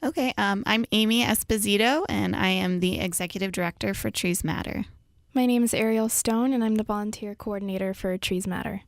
Okay, I'm Aimee Esposito, and I am the Executive Director for Trees Matter. My name is Ariel Stone, and I'm the Volunteer Coordinator for Trees Matter.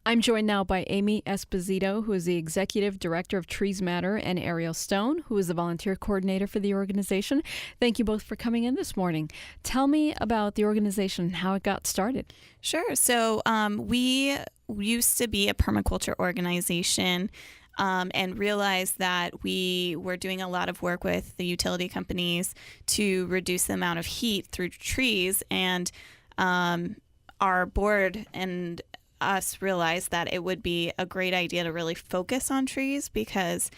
I'm joined now by Aimee Esposito, who is the Executive Director of Trees Matter, and Ariel Stone, who is the Volunteer Coordinator for the organization. Thank you both for coming in this morning. Tell me about the organization and how it got started. Sure. So we used to be a permaculture organization and realized that we were doing a lot of work with the utility companies to reduce the amount of heat through trees. And our board and us realized that it would be a great idea to really focus on trees because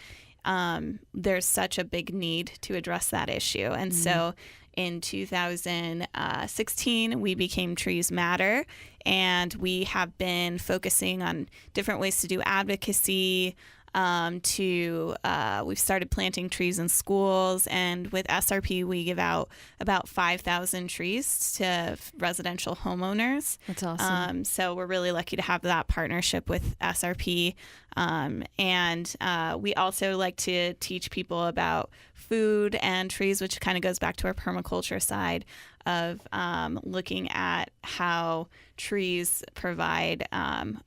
there's such a big need to address that issue. And so in 2016, we became Trees Matter, and we have been focusing on different ways to do advocacy. We've started planting trees in schools, and with SRP, we give out about 5,000 trees to residential homeowners. That's awesome. So we're really lucky to have that partnership with SRP. And we also like to teach people about food and trees, which kind of goes back to our permaculture side of looking at how trees provide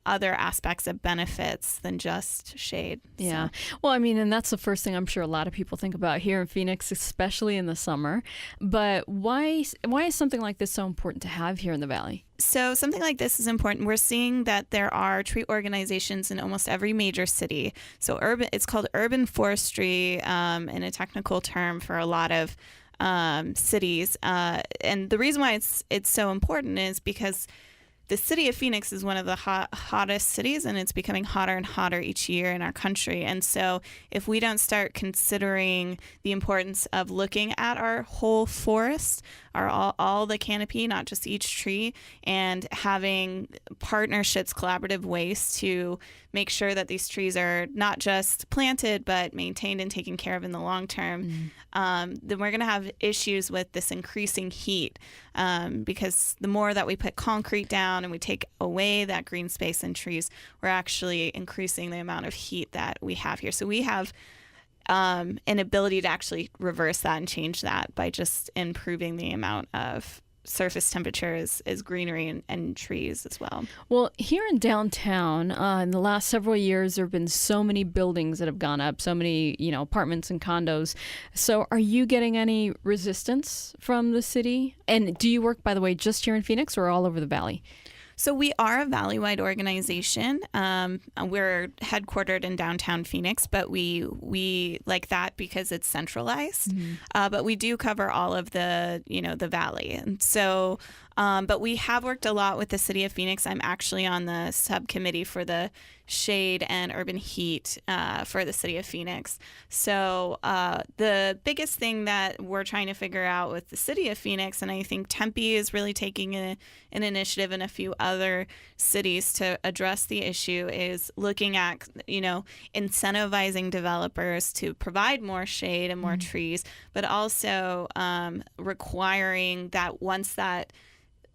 other aspects of benefits than just shade. Yeah. So. Well, I mean, and that's the first thing I'm sure a lot of people think about here in Phoenix, especially in the summer. But why is something like this so important to have here in the Valley? So something like this is important. We're seeing that there are tree organizations in almost every major city. So it's called urban forestry in a technical term for a lot of cities. And the reason why it's so important is because the city of Phoenix is one of the hottest cities, and it's becoming hotter and hotter each year in our country. And so if we don't start considering the importance of looking at our whole forest, all the canopy, not just each tree, and having partnerships, collaborative ways to make sure that these trees are not just planted, but maintained and taken care of in the long term, then we're going to have issues with this increasing heat because the more that we put concrete down and we take away that green space and trees, we're actually increasing the amount of heat that we have here. So we have an ability to actually reverse that and change that by just improving the amount of surface temperature is greenery and trees as well. Well, here in downtown, in the last several years, there have been so many buildings that have gone up, so many, apartments and condos. So are you getting any resistance from the city? And do you work, by the way, just here in Phoenix or all over the Valley? So we are a valley-wide organization. We're headquartered in downtown Phoenix, but we like that because it's centralized. But we do cover all of the valley. And so, but we have worked a lot with the city of Phoenix. I'm actually on the subcommittee for the shade and urban heat for the city of Phoenix. So the biggest thing that we're trying to figure out with the city of Phoenix, and I think Tempe is really taking an initiative in a few other cities to address the issue, is looking at, incentivizing developers to provide more shade and more trees, but also requiring that once that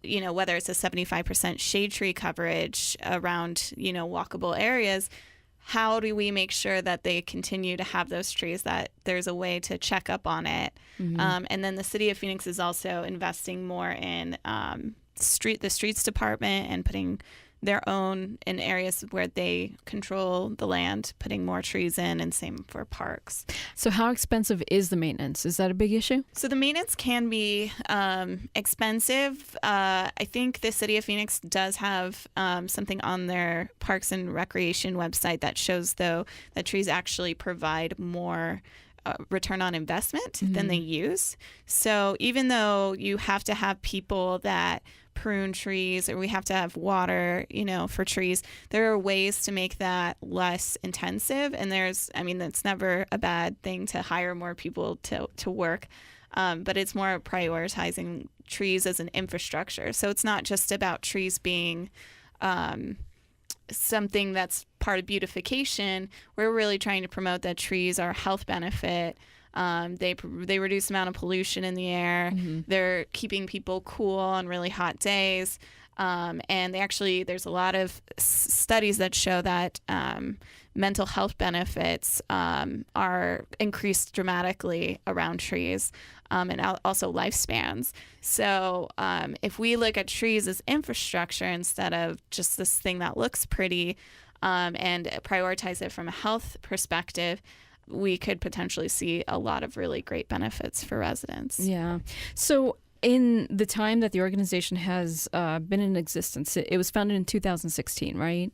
whether it's a 75% shade tree coverage around, walkable areas, how do we make sure that they continue to have those trees, that there's a way to check up on it? And then the city of Phoenix is also investing more in the streets department and putting their own in areas where they control the land, putting more trees in, and same for parks. So how expensive is the maintenance? Is that a big issue? So the maintenance can be expensive. I think the city of Phoenix does have something on their Parks and Recreation website that shows, though, that trees actually provide more return on investment than they use. So even though you have to have people that prune trees, or we have to have water, for trees, there are ways to make that less intensive. And that's never a bad thing to hire more people to work. But it's more prioritizing trees as an infrastructure. So it's not just about trees being something that's part of beautification. We're really trying to promote that trees are a health benefit. They reduce the amount of pollution in the air. They're keeping people cool on really hot days. And there's a lot of studies that show that mental health benefits are increased dramatically around trees, and also lifespans. So if we look at trees as infrastructure instead of just this thing that looks pretty, and prioritize it from a health perspective, we could potentially see a lot of really great benefits for residents. Yeah. So in the time that the organization has been in existence, it was founded in 2016, right?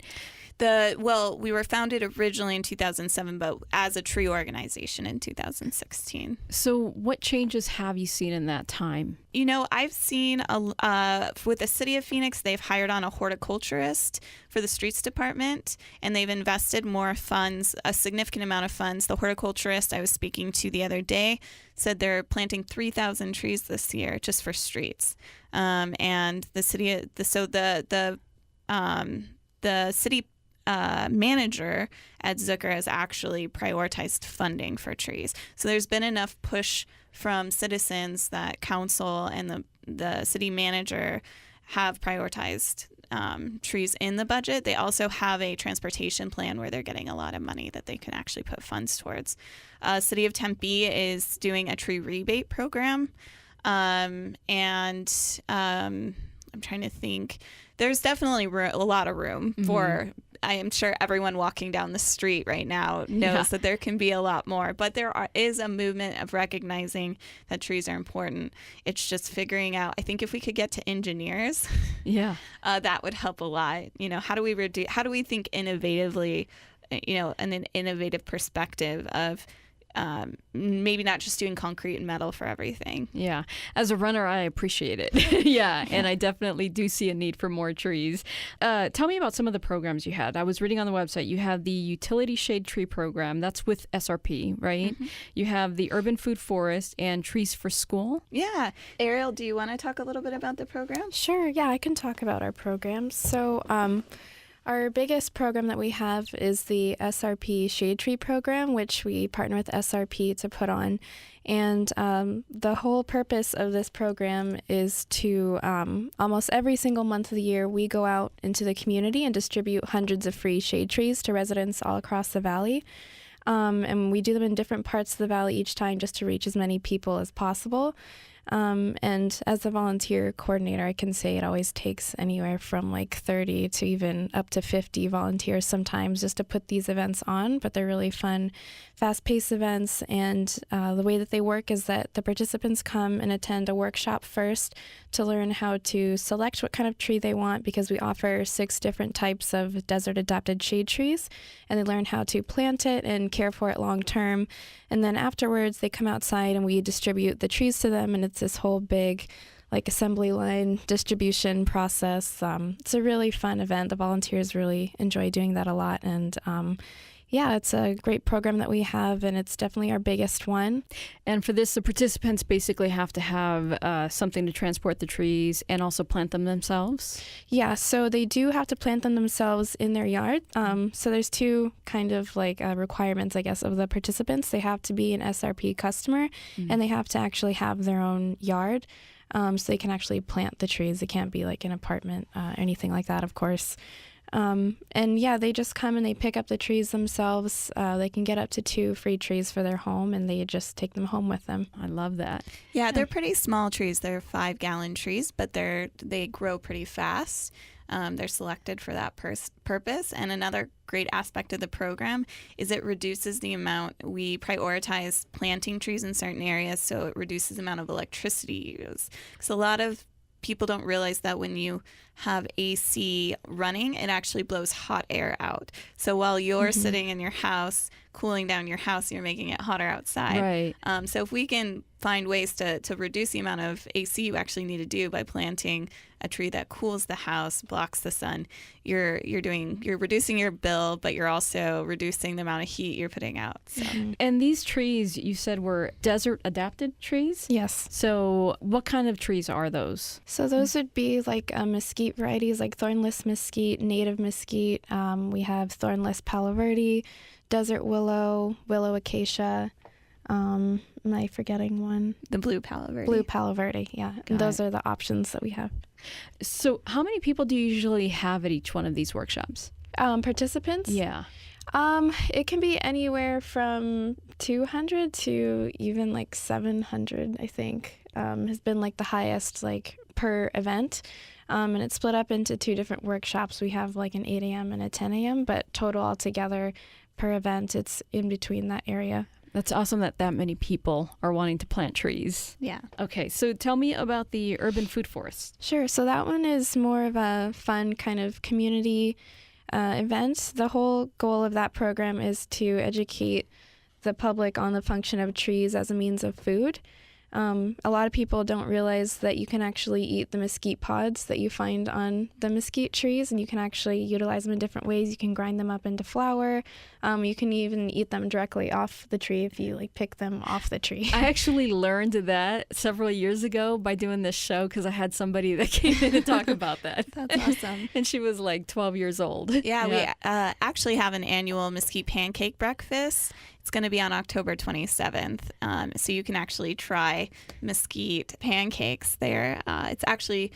We were founded originally in 2007, but as a tree organization in 2016. So what changes have you seen in that time? I've seen with the city of Phoenix, they've hired on a horticulturist for the streets department, and they've invested more funds, a significant amount of funds. The horticulturist I was speaking to the other day said they're planting 3,000 trees this year just for streets. And the city, the city manager at Zucker has actually prioritized funding for trees. So there's been enough push from citizens that council and the city manager have prioritized trees in the budget. They also have a transportation plan where they're getting a lot of money that they can actually put funds towards. City of Tempe is doing a tree rebate program. I'm trying to think. There's definitely a lot of room for, I am sure everyone walking down the street right now knows that there can be a lot more, but is a movement of recognizing that trees are important. It's just figuring out, I think if we could get to engineers, that would help a lot. How do we think innovatively, in an innovative perspective of maybe not just doing concrete and metal for everything. Yeah. As a runner, I appreciate it. Yeah. And I definitely do see a need for more trees. Tell me about some of the programs you had. I was reading on the website, you have the Utility Shade Tree Program. That's with SRP, right? Mm-hmm. You have the Urban Food Forest and Trees for School. Yeah. Ariel, do you want to talk a little bit about the program? Sure. Yeah, I can talk about our programs. So, our biggest program that we have is the SRP Shade Tree Program, which we partner with SRP to put on. And the whole purpose of this program is to almost every single month of the year, we go out into the community and distribute hundreds of free shade trees to residents all across the valley. And we do them in different parts of the valley each time just to reach as many people as possible. And as a volunteer coordinator, I can say it always takes anywhere from like 30 to even up to 50 volunteers sometimes just to put these events on. But they're really fun, fast-paced events. And the way that they work is that the participants come and attend a workshop first to learn how to select what kind of tree they want, because we offer 6 different types of desert-adapted shade trees. And they learn how to plant it and care for it long-term. And then afterwards, they come outside and we distribute the trees to them, and it's this whole big assembly line distribution process. It's a really fun event. The volunteers really enjoy doing that a lot. And it's a great program that we have, and it's definitely our biggest one. And for this, the participants basically have to have something to transport the trees and also plant them themselves? Yeah, so they do have to plant them themselves in their yard. So there's 2 kind of requirements, I guess, of the participants. They have to be an SRP customer, and they have to actually have their own yard. So they can actually plant the trees. It can't be like an apartment, anything like that, of course. They just come and they pick up the trees themselves. They can get up to 2 free trees for their home, and they just take them home with them. I love that. Yeah, they're pretty small trees. They're 5-gallon trees, but they grow pretty fast. They're selected for that purpose. And another great aspect of the program is it reduces the amount. We prioritize planting trees in certain areas, so it reduces the amount of electricity used. Because a lot of people don't realize that when you have AC running, it actually blows hot air out. So while you're sitting in your house, cooling down your house, you're making it hotter outside. Right. So if we can find ways to reduce the amount of AC you actually need to do by planting a tree that cools the house, blocks the sun, you're reducing your bill, but you're also reducing the amount of heat you're putting out. So. And these trees, you said, were desert adapted trees? Yes. So what kind of trees are those? So those would be mesquite varieties, like thornless mesquite, native mesquite. We have thornless palo verde, desert willow, willow acacia. Am I forgetting one? The blue Palo Verde. Blue Palo Verde, yeah. And those are the options that we have. So how many people do you usually have at each one of these workshops? Participants? Yeah. It can be anywhere from 200 to even like 700, I think, has been like the highest like per event. And it's split up into 2 different workshops. We have like an 8 a.m. and a 10 a.m., but total altogether per event, it's in between that area. That's awesome that many people are wanting to plant trees. Yeah. Okay, so tell me about the urban food forest. Sure. So that one is more of a fun kind of community event. The whole goal of that program is to educate the public on the function of trees as a means of food. A lot of people don't realize that you can actually eat the mesquite pods that you find on the mesquite trees, and you can actually utilize them in different ways. You can grind them up into flour. You can even eat them directly off the tree if you like pick them off the tree. I actually learned that several years ago by doing this show because I had somebody that came in to talk about that. That's awesome. And she was like 12 years old. Yeah, we actually have an annual mesquite pancake breakfast. It's going to be on October 27th, so you can actually try mesquite pancakes there. It's actually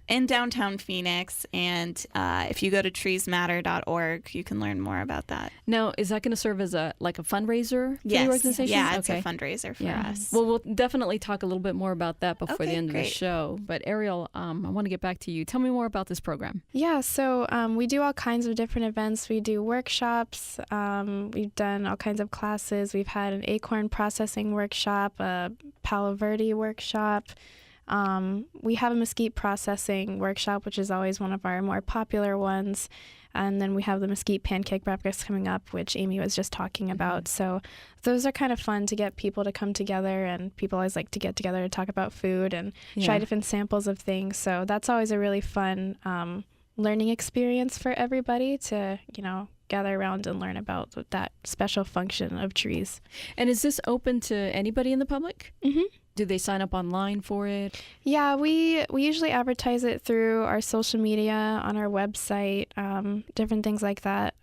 in downtown Phoenix, and if you go to treesmatter.org, you can learn more about that. Now, is that going to serve as a fundraiser for Yes. the organization? Yeah, it's a fundraiser for us. Well, we'll definitely talk a little bit more about that before the Okay, end of the great. show. But Ariel, I want to get back to you. Tell me more about this program. Yeah, so we do all kinds of different events. We do workshops. We've done all kinds of classes. We've had an acorn processing workshop, a Palo Verde workshop. We have a mesquite processing workshop, which is always one of our more popular ones. And then we have the mesquite pancake breakfast coming up, which Aimee was just talking about. So those are kind of fun to get people to come together, and people always like to get together to talk about food and try different samples of things. So that's always a really fun learning experience for everybody to, gather around and learn about that special function of trees. And is this open to anybody in the public? Mm-hmm. Do they sign up online for it? Yeah, we usually advertise it through our social media, on our website, different things like that.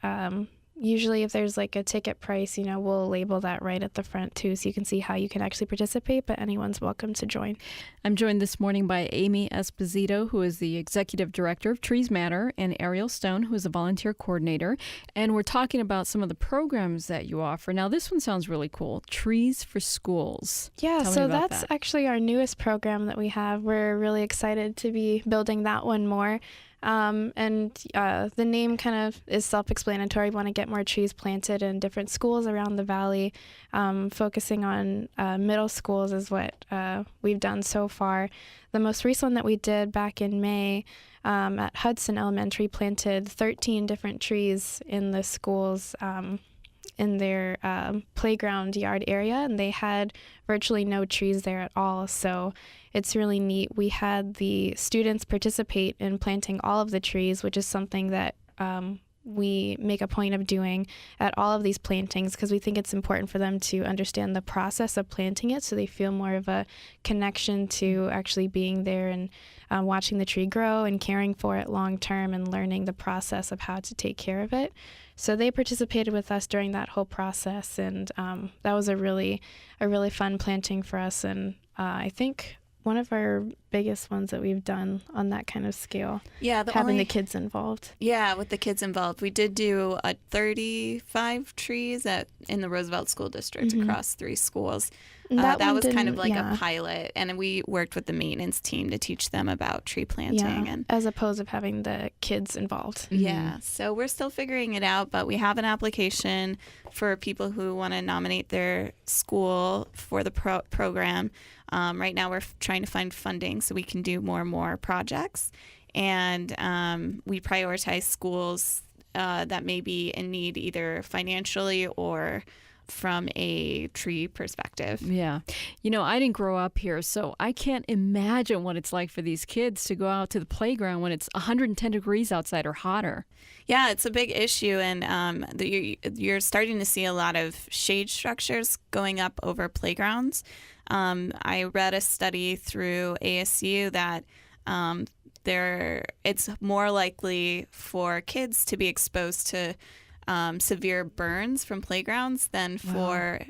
Usually if there's like a ticket price, we'll label that right at the front too, so you can see how you can actually participate, but anyone's welcome to join. I'm joined this morning by Aimee Esposito, who is the Executive Director of Trees Matter, and Ariel Stone, who is a volunteer coordinator. And we're talking about some of the programs that you offer. Now, this one sounds really cool. Trees for Schools. Yeah, Tell me so about that's that. actually our newest program that we have. We're really excited to be building that one more. The name kind of is self-explanatory. We want to get more trees planted in different schools around the valley. Focusing on middle schools is what we've done so far. The most recent one that we did back in May at Hudson Elementary planted 13 different trees in the schools in their playground yard area, and they had virtually no trees there at all. So it's really neat. We had the students participate in planting all of the trees, which is something that we make a point of doing at all of these plantings, because we think it's important for them to understand the process of planting it, so they feel more of a connection to actually being there and watching the tree grow and caring for it long term and learning the process of how to take care of it. So they participated with us during that whole process, and that was a really fun planting for us, and I think one of our biggest ones that we've done on that kind of scale. Yeah, having the kids involved. Yeah, with the kids involved. We did do 35 trees in the Roosevelt School District across 3 schools. That was kind of like a pilot, and we worked with the maintenance team to teach them about tree planting. And as opposed to having the kids involved. Yeah, so we're still figuring it out, but we have an application for people who want to nominate their school for the program. Right now we're trying to find funding so we can do more and more projects, and we prioritize schools that may be in need either financially or from a tree perspective. Yeah. I didn't grow up here, so I can't imagine what it's like for these kids to go out to the playground when it's 110 degrees outside or hotter. Yeah, it's a big issue, and you're starting to see a lot of shade structures going up over playgrounds. I read a study through ASU that it's more likely for kids to be exposed to severe burns from playgrounds than for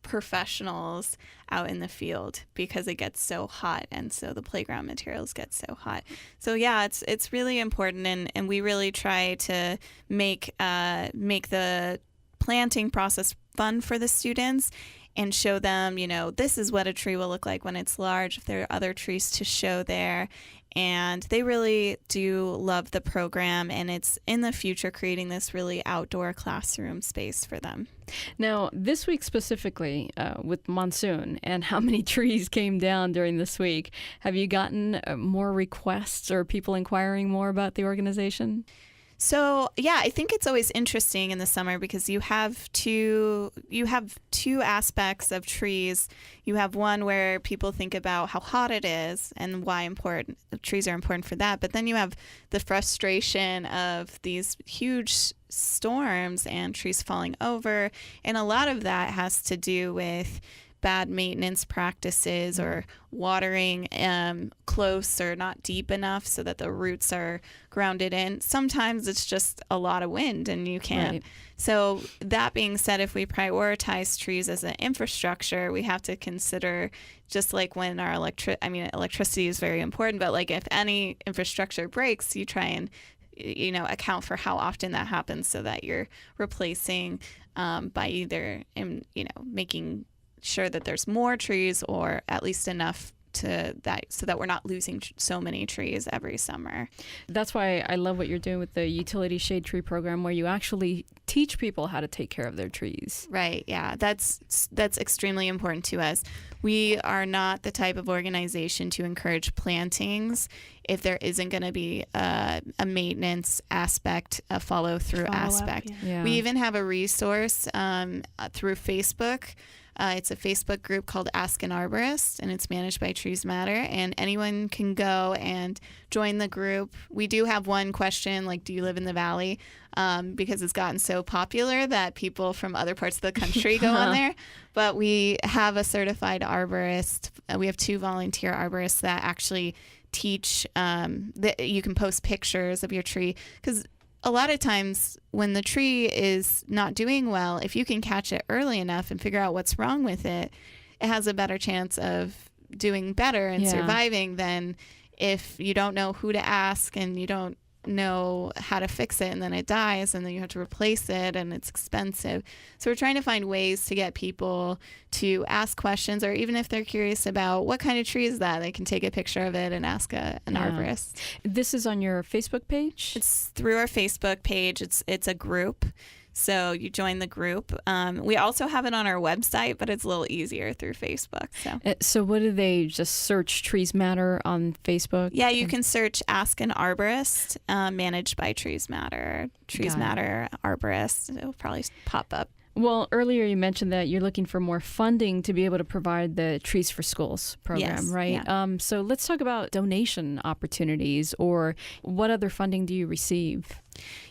professionals out in the field because it gets so hot, and so the playground materials get so hot. So yeah, it's really important, and we really try to make the planting process fun for the students and show them, this is what a tree will look like when it's large, if there are other trees to show there. And they really do love the program, and it's in the future creating this really outdoor classroom space for them. Now, this week specifically, with monsoon and how many trees came down during this week, have you gotten more requests or people inquiring more about the organization? So yeah, I think it's always interesting in the summer because you have two aspects of trees. You have one where people think about how hot it is and why trees are important for that. But then you have the frustration of these huge storms and trees falling over, and a lot of that has to do with bad maintenance practices or watering close or not deep enough so that the roots are grounded in. Sometimes it's just a lot of wind and you can't. Right. So that being said, if we prioritize trees as an infrastructure, we have to consider, just like when our electricity is very important, but like if any infrastructure breaks, you try and account for how often that happens so that you're replacing by either making sure that there's more trees or at least enough so that we're not losing so many trees every summer. That's why I love what you're doing with the utility shade tree program, where you actually teach people how to take care of their trees. Right. Yeah. That's extremely important to us. We are not the type of organization to encourage plantings if there isn't going to be a maintenance aspect, a follow-through aspect. Yeah. We even have a resource through Facebook. It's a Facebook group called Ask an Arborist, and it's managed by Trees Matter, and anyone can go and join the group. We do have one question, like, do you live in the valley? Because it's gotten so popular that people from other parts of the country go on there. But we have a certified arborist. We have 2 volunteer arborists that actually teach that you can post pictures of your tree, because a lot of times when the tree is not doing well, if you can catch it early enough and figure out what's wrong with it, it has a better chance of doing better and surviving than if you don't know who to ask and you don't know how to fix it, and then it dies, and then you have to replace it, and it's expensive. So we're trying to find ways to get people to ask questions, or even if they're curious about what kind of tree is that, they can take a picture of it and ask an arborist. This is on your Facebook page? It's through our Facebook page. It's a group. So you join the group. We also have it on our website, but it's a little easier through Facebook. So what do they just search Trees Matter on Facebook? Yeah, you can search Ask an Arborist, managed by Trees Matter. Trees Matter Arborist. It'll probably pop up. Well, earlier you mentioned that you're looking for more funding to be able to provide the Trees for Schools program, right? Yeah. So let's talk about donation opportunities, or what other funding do you receive?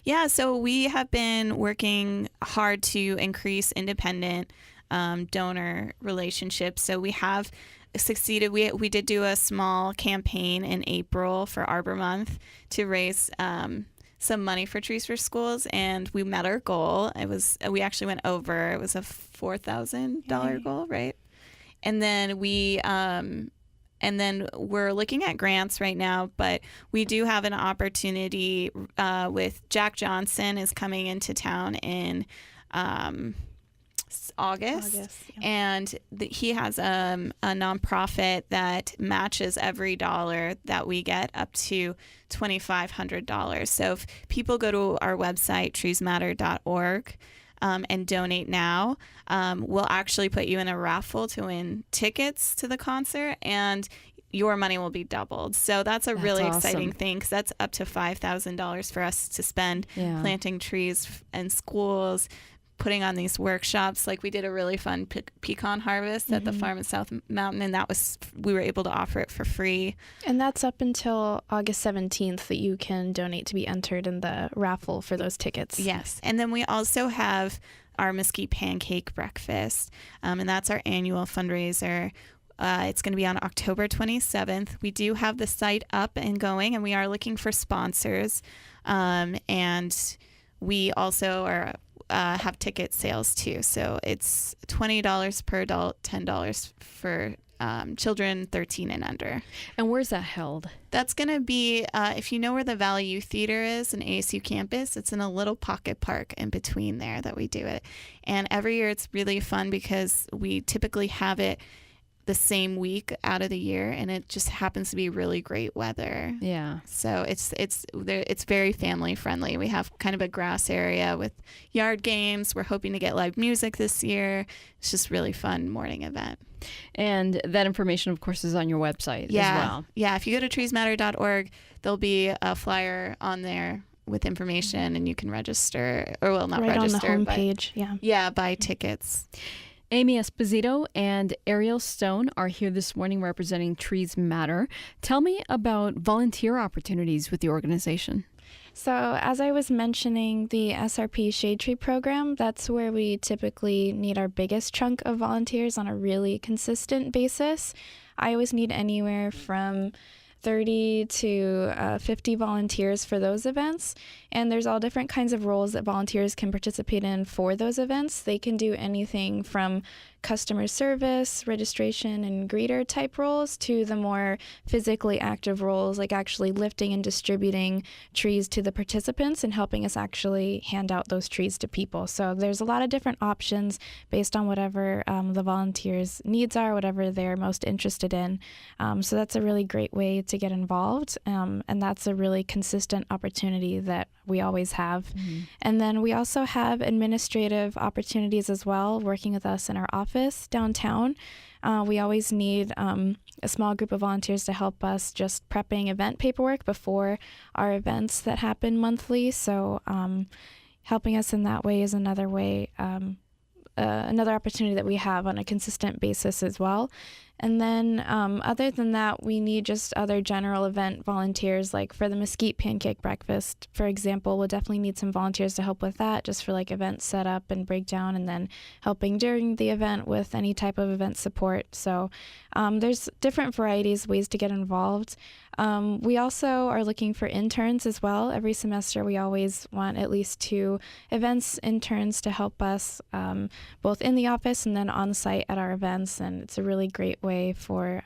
Yeah, so we have been working hard to increase independent donor relationships. So we have succeeded. We did do a small campaign in April for Arbor Month to raise some money for Trees for Schools, and we met our goal. We actually went over. It was a $4,000 goal, right? And then we're looking at grants right now, but we do have an opportunity with Jack Johnson is coming into town in August, and he has a nonprofit that matches every dollar that we get up to $2,500. So if people go to our website, treesmatter.org, and donate now, we'll actually put you in a raffle to win tickets to the concert, and your money will be doubled. So that's really awesome. Exciting thing, because that's up to $5,000 for us to spend planting trees in schools, putting on these workshops. Like we did a really fun pecan harvest at the farm in South Mountain, and we were able to offer it for free. And that's up until August 17th that you can donate to be entered in the raffle for those tickets. Yes. And then we also have our Mesquite Pancake Breakfast, and that's our annual fundraiser. It's going to be on October 27th. We do have the site up and going, and we are looking for sponsors. And we also are have ticket sales too. So it's $20 per adult, $10 for children 13 and under. And where's that held? That's going to be, if you know where the Valley Youth Theater is, an ASU campus, it's in a little pocket park in between there that we do it. And every year it's really fun because we typically have it the same week out of the year, and it just happens to be really great weather. Yeah. So it's very family friendly. We have kind of a grass area with yard games. We're hoping to get live music this year. It's just really fun morning event. And that information, of course, is on your website as well. Yeah. If you go to treesmatter.org, there'll be a flyer on there with information, and you can register, or well, not right register, on the but homepage. buy tickets. Aimee Esposito and Ariel Stone are here this morning representing Trees Matter. Tell me about volunteer opportunities with the organization. So as I was mentioning, the SRP Shade Tree program, that's where we typically need our biggest chunk of volunteers on a really consistent basis. I always need anywhere from 30 to 50 volunteers for those events. And there's all different kinds of roles that volunteers can participate in for those events. They can do anything from customer service, registration, and greeter type roles to the more physically active roles, like actually lifting and distributing trees to the participants and helping us actually hand out those trees to people. So there's a lot of different options based on whatever the volunteers' needs are, whatever they're most interested in. So that's a really great way to get involved, and that's a really consistent opportunity that we always have. Mm-hmm. And then we also have administrative opportunities as well, working with us in our office downtown. We always need a small group of volunteers to help us just prepping event paperwork before our events that happen monthly. So helping us in that way is another way, another opportunity that we have on a consistent basis as well. And then other than that, we need just other general event volunteers, like for the Mesquite Pancake Breakfast, for example. We'll definitely need some volunteers to help with that, just for like event setup and breakdown, and then helping during the event with any type of event support. So there's different varieties, ways to get involved. We also are looking for interns as well. Every semester, we always want at least 2 events interns to help us both in the office and then on site at our events. And it's a really great way for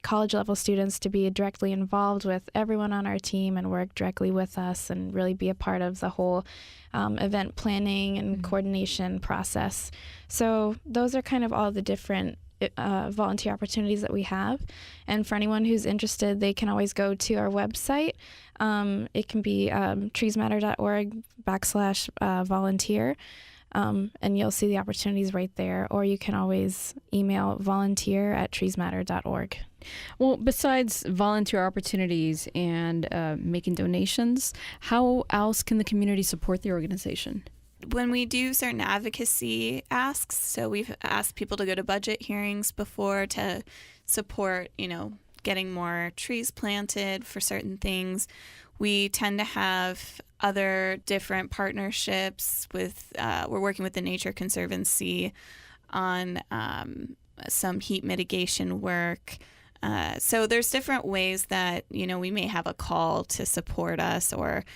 college level students to be directly involved with everyone on our team and work directly with us and really be a part of the whole event planning and coordination process. So those are kind of all the different volunteer opportunities that we have. And for anyone who's interested, they can always go to our website. It can be treesmatter.org/volunteer. And you'll see the opportunities right there. Or you can always email volunteer@treesmatter.org. Well, besides volunteer opportunities and making donations, how else can the community support the organization? When we do certain advocacy asks, so we've asked people to go to budget hearings before to support, getting more trees planted for certain things. We tend to have other different partnerships with, we're working with the Nature Conservancy on some heat mitigation work. So there's different ways that, we may have a call to support us, or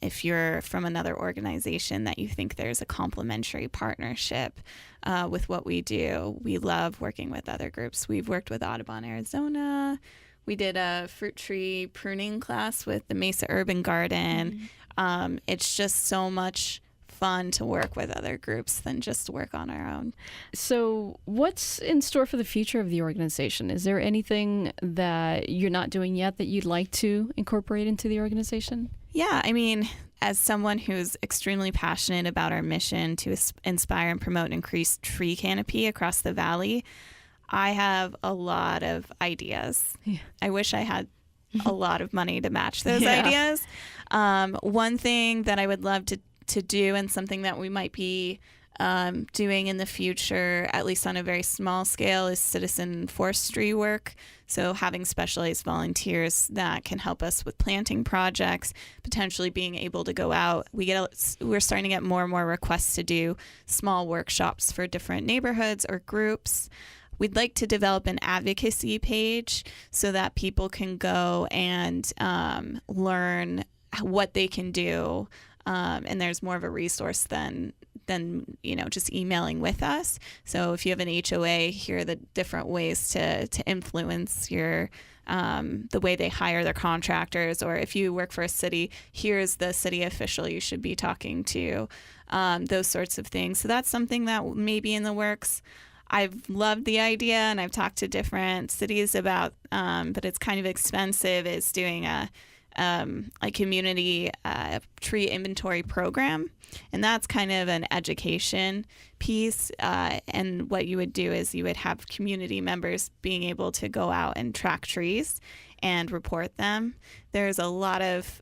if you're from another organization that you think there's a complementary partnership with what we do. We love working with other groups. We've worked with Audubon, Arizona. We did a fruit tree pruning class with the Mesa Urban Garden. It's just so much fun to work with other groups than just to work on our own. So what's in store for the future of the organization? Is there anything that you're not doing yet that you'd like to incorporate into the organization? Yeah, as someone who's extremely passionate about our mission to inspire and promote increased tree canopy across the valley, I have a lot of ideas. Yeah. I wish I had a lot of money to match those ideas. One thing that I would love to do, and something that we might be doing in the future, at least on a very small scale, is citizen forestry work. So having specialized volunteers that can help us with planting projects, potentially being able to go out. We're starting to get more and more requests to do small workshops for different neighborhoods or groups. We'd like to develop an advocacy page so that people can go and learn what they can do. And there's more of a resource than just emailing with us. So if you have an HOA, here are the different ways to influence your the way they hire their contractors. Or if you work for a city, here's the city official you should be talking to, those sorts of things. So that's something that may be in the works. I've loved the idea, and I've talked to different cities about, but it's kind of expensive, is doing a community tree inventory program. And that's kind of an education piece. And what you would do is you would have community members being able to go out and track trees and report them. There's a lot of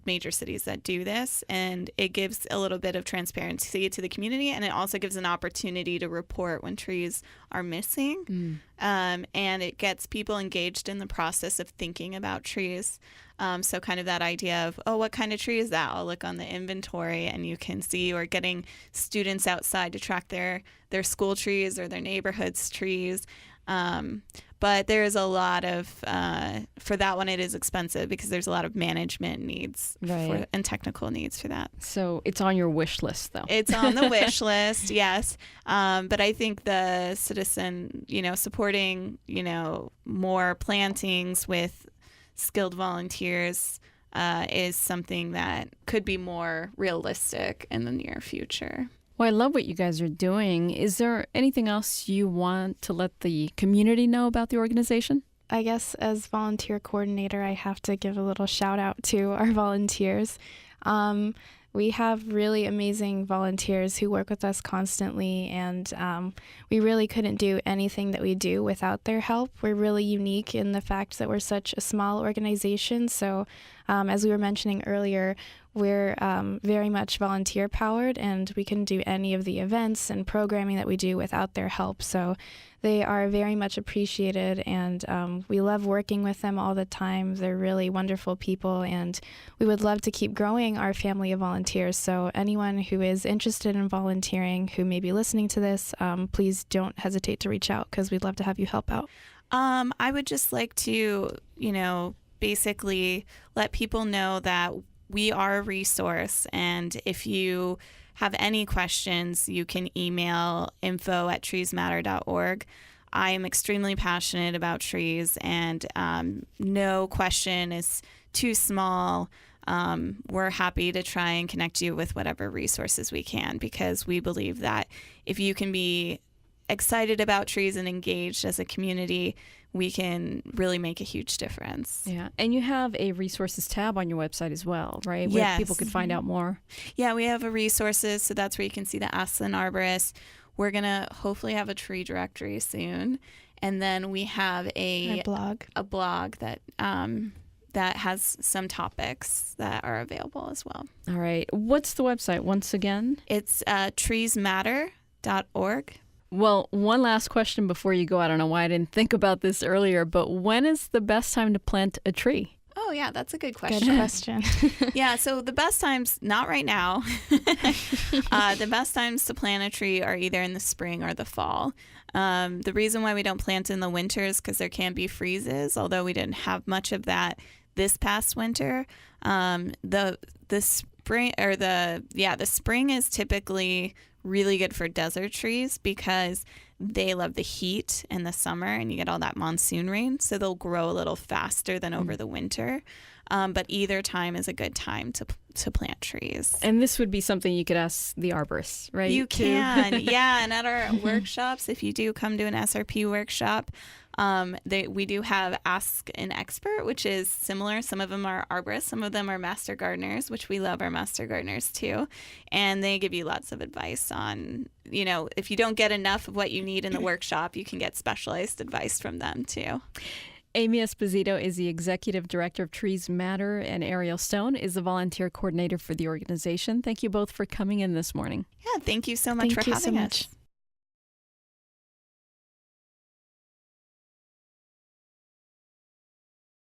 major cities that do this, and it gives a little bit of transparency to the community, and it also gives an opportunity to report when trees are missing. And it gets people engaged in the process of thinking about trees. So kind of that idea of, what kind of tree is that? I'll look on the inventory and you can see, or getting students outside to track their school trees or their neighborhood's trees. But there's a lot of, for that one, it is expensive because there's a lot of management needs and technical needs for that. So it's on your wish list, though. It's on the wish list, yes. But I think the citizen, supporting, more plantings with skilled volunteers is something that could be more realistic in the near future. Well, I love what you guys are doing. Is there anything else you want to let the community know about the organization? I guess as volunteer coordinator, I have to give a little shout out to our volunteers. We have really amazing volunteers who work with us constantly, and we really couldn't do anything that we do without their help. We're really unique in the fact that we're such a small organization. So as we were mentioning earlier, we're very much volunteer powered, and we couldn't do any of the events and programming that we do without their help. So they are very much appreciated, and we love working with them all the time. They're really wonderful people, and we would love to keep growing our family of volunteers. So anyone who is interested in volunteering, who may be listening to this, please don't hesitate to reach out, because we'd love to have you help out. I would just like to, basically let people know that we are a resource, and if you have any questions, you can email info@treesmatter.org. I am extremely passionate about trees, and no question is too small. We're happy to try and connect you with whatever resources we can, because we believe that if you can be excited about trees and engaged as a community, we can really make a huge difference. Yeah. And you have a resources tab on your website as well, right? Where Yes. people could find out more. Yeah, we have a resources, so that's where you can see the Ask an Arborist. We're going to hopefully have a tree directory soon. And then we have a blog that that has some topics that are available as well. All right. What's the website once again? It's treesmatter.org. Well, one last question before you go. I don't know why I didn't think about this earlier, but when is the best time to plant a tree? Oh, yeah, that's a good question. Good question. Yeah, so the best times, not right now. The best times to plant a tree are either in the spring or the fall. The reason why we don't plant in the winter is because there can be freezes, although we didn't have much of that this past winter. The spring is typically really good for desert trees because they love the heat in the summer, and you get all that monsoon rain, so they'll grow a little faster than over the winter. But either time is a good time to plant trees. And this would be something you could ask the arborists, right? You can, yeah. And at our workshops, if you do come to an SRP workshop, we do have Ask an Expert, which is similar. Some of them are arborists, some of them are master gardeners, which we love our master gardeners too. And they give you lots of advice on, if you don't get enough of what you need in the workshop, you can get specialized advice from them too. Aimee Esposito is the Executive Director of Trees Matter, and Ariel Stone is the Volunteer Coordinator for the organization. Thank you both for coming in this morning. Yeah, thank you so much for having us.